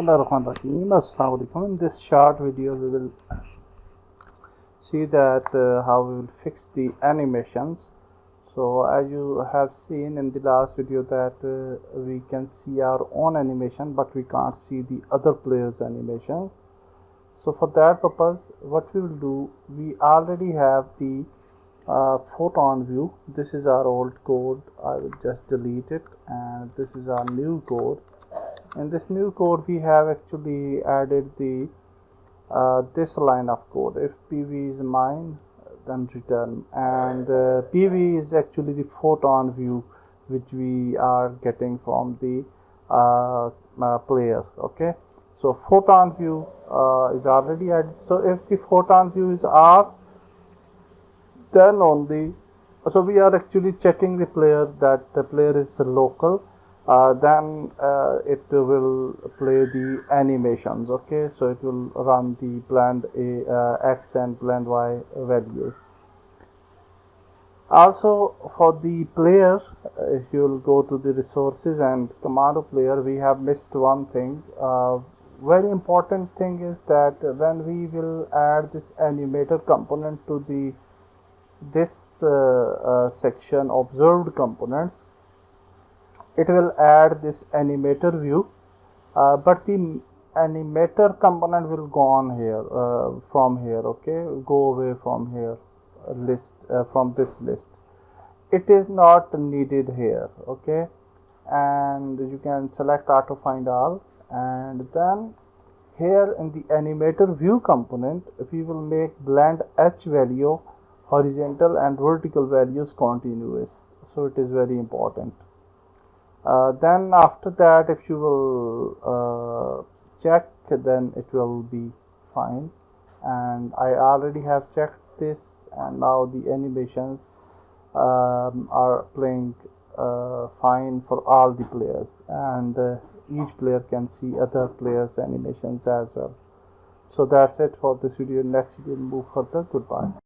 Bismillahirrahmanirrahim. Assalamu alaikum. In this short video we will see that how we will fix the animations. So as you have seen in the last video that we can see our own animation but we can't see the other players animations. So for that purpose what we will do, we already have the Photon view. This is our old code. I will just delete it, and this is our new code. In this new code we have actually added the this line of code. If PV is mine, then return, and PV is actually the Photon view which we are getting from the player. Okay, so Photon view is already added. So if the Photon view is R, then only, so we are actually checking the player that the player is local, then it will play the animations. Okay, so it will run the blend X and blend Y values. Also for the player, if you will go to the resources and command of player, we have missed one thing. Very important thing is that when we will add this animator component to the this section observed components, it will add this animator view, but the animator component will go on here from here. Okay, go away from here list, from this list. It is not needed here. Okay, and you can select auto find all, and then here in the animator view component we will make blend H value horizontal and vertical values continuous. So it is very important. Then after that, if you will check, then it will be fine, and I already have checked this, and now the animations are playing fine for all the players, and each player can see other players animations as well. So that's it for this video. Next video we'll move further. Goodbye.